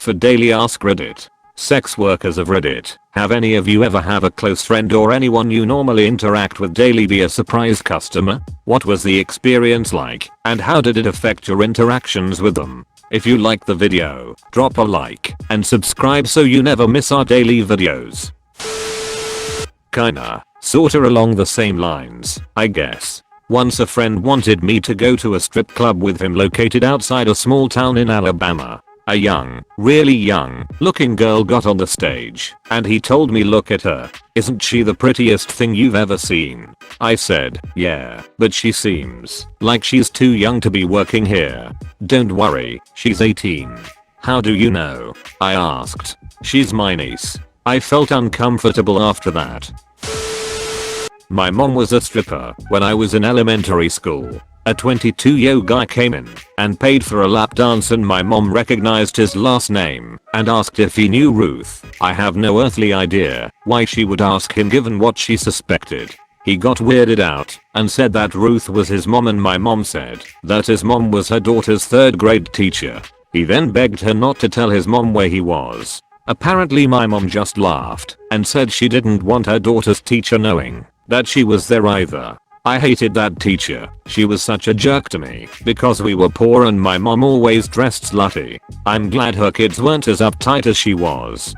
For Daily Ask Reddit. Sex workers of Reddit, have any of you ever have a close friend or anyone you normally interact with daily be a surprise customer? What was the experience like, and how did it affect your interactions with them? If you liked the video, drop a like and subscribe so you never miss our daily videos. Kinda, sorta along the same lines, I guess. Once a friend wanted me to go to a strip club with him located outside a small town in Alabama. A young, really young looking girl got on the stage and he told me, look at her, isn't she the prettiest thing you've ever seen? I said, yeah, but she seems like she's too young to be working here. Don't worry, she's 18. How do you know? I asked. She's my niece. I felt uncomfortable after that. My mom was a stripper when I was in elementary school. A 22-year-old guy came in and paid for a lap dance and my mom recognized his last name and asked if he knew Ruth. I have no earthly idea why she would ask him given what she suspected. He got weirded out and said that Ruth was his mom and my mom said that his mom was her daughter's 3rd grade teacher. He then begged her not to tell his mom where he was. Apparently my mom just laughed and said she didn't want her daughter's teacher knowing that she was there either. I hated that teacher. She was such a jerk to me because we were poor and my mom always dressed slutty. I'm glad her kids weren't as uptight as she was.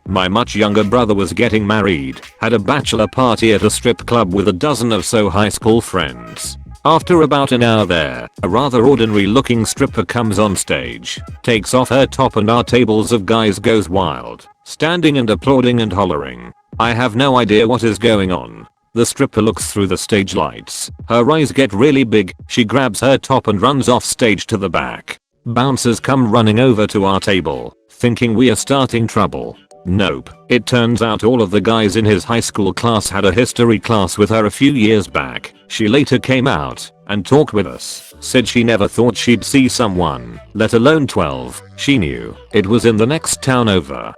My much younger brother was getting married, had a bachelor party at a strip club with a dozen or so high school friends. After about an hour there, a rather ordinary looking stripper comes on stage, takes off her top and our tables of guys goes wild, standing and applauding and hollering. I have no idea what is going on. The stripper looks through the stage lights. Her eyes get really big. She grabs her top and runs off stage to the back. Bouncers come running over to our table, thinking we are starting trouble. Nope. It turns out all of the guys in his high school class had a history class with her a few years back. She later came out and talked with us. Said she never thought she'd see someone, let alone 12. She knew it was in the next town over.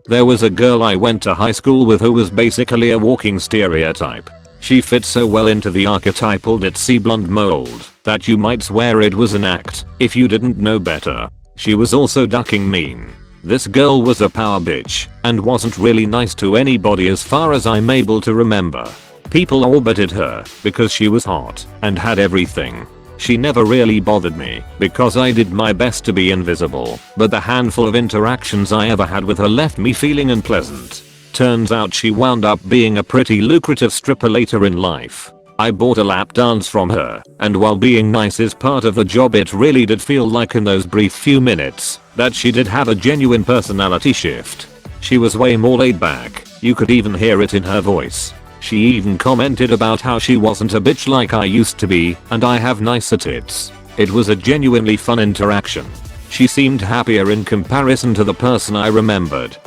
There was a girl I went to high school with who was basically a walking stereotype. She fit so well into the archetypal ditzy blonde mold that you might swear it was an act if you didn't know better. She was also ducking mean. This girl was a power bitch and wasn't really nice to anybody as far as I'm able to remember. People orbited her because she was hot and had everything. She never really bothered me because I did my best to be invisible, but the handful of interactions I ever had with her left me feeling unpleasant. Turns out she wound up being a pretty lucrative stripper later in life. I bought a lap dance from her, and while being nice is part of the job, it really did feel like in those brief few minutes that she did have a genuine personality shift. She was way more laid back, you could even hear it in her voice. She even commented about how she wasn't a bitch like I used to be and I have nicer tits. It was a genuinely fun interaction. She seemed happier in comparison to the person I remembered.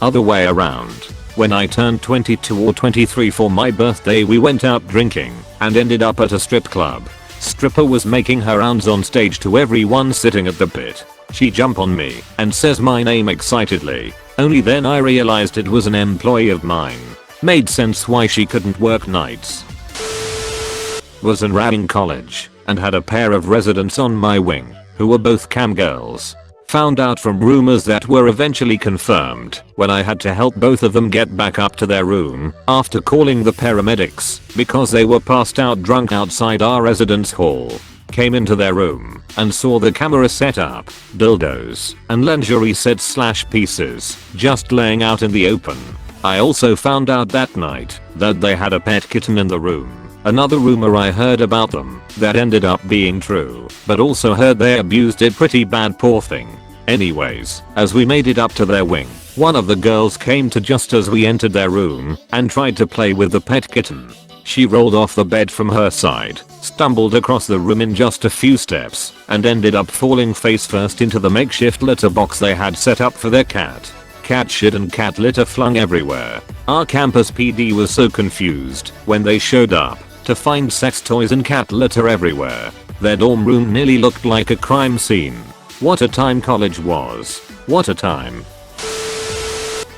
Other way around. When I turned 22 or 23 for my birthday, we went out drinking and ended up at a strip club. Stripper was making her rounds on stage to everyone sitting at the pit. She jumped on me and says my name excitedly. Only then I realized it was an employee of mine. Made sense why she couldn't work nights. Was in college and had a pair of residents on my wing who were both cam girls. Found out from rumors that were eventually confirmed when I had to help both of them get back up to their room after calling the paramedics because they were passed out drunk outside our residence hall. Came into their room and saw the camera set up, dildos, and lingerie sets / pieces just laying out in the open. I also found out that night that they had a pet kitten in the room. Another rumor I heard about them that ended up being true, but also heard they abused it pretty bad, poor thing. Anyways, as we made it up to their wing, one of the girls came to just as we entered their room and tried to play with the pet kitten. She rolled off the bed from her side, stumbled across the room in just a few steps, and ended up falling face first into the makeshift litter box they had set up for their cat. Cat shit and cat litter flung everywhere. Our campus PD was so confused when they showed up to find sex toys and cat litter everywhere. Their dorm room nearly looked like a crime scene. What a time college was. What a time.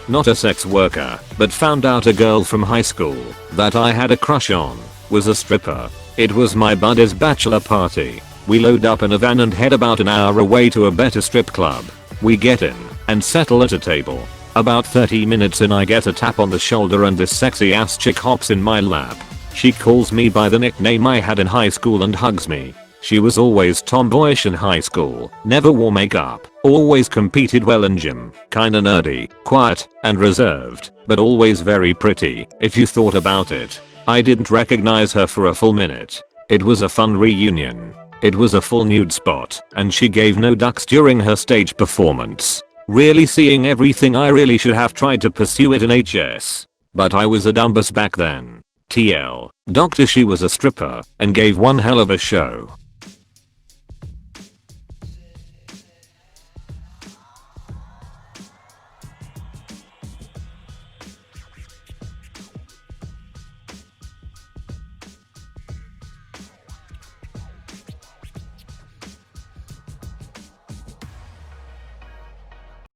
Not a sex worker, but found out a girl from high school that I had a crush on was a stripper. It was my buddy's bachelor party. We load up in a van and head about an hour away to a better strip club. We get in and settle at a table. About 30 minutes in I get a tap on the shoulder and this sexy ass chick hops in my lap. She calls me by the nickname I had in high school and hugs me. She was always tomboyish in high school, never wore makeup, always competed well in gym, kinda nerdy, quiet, and reserved, but always very pretty, if you thought about it. I didn't recognize her for a full minute. It was a fun reunion. It was a full nude spot, and she gave no ducks during her stage performance. Really seeing everything I really should have tried to pursue it in HS. But I was a dumbass back then. TL. Doctor, she was a stripper and gave one hell of a show.